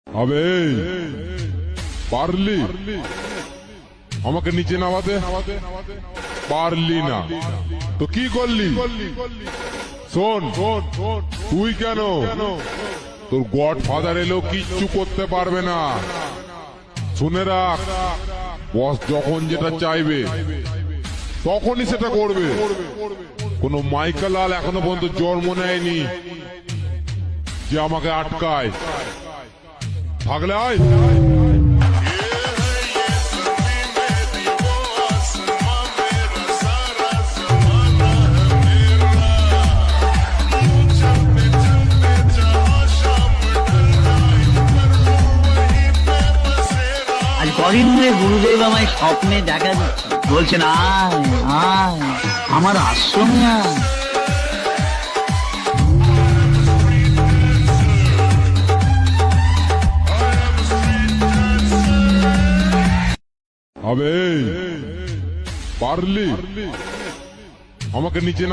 আবে পারলি আমাকে নিচে নামাতে? পারলি না তো কি করলি? শোন, তুই কেন, তোর গড ফাদার এলেও কিচ্ছু করতে পারবে না। শুনে রাখ, বস যখন যেটা চাইবে তখনই সেটা করবে। কোন মাইকেল লাল এখনো পর্যন্ত জন্ম নেয়নি যে আমাকে আটকায়। থাকলে আয়। আজ কদিন ধরে গুরুদেব আমায় স্বপ্নে দেখা দিচ্ছে, বলছেন আয় আয় আমার আশ্রমে আয়। আবে পারলি আমাকে নিচে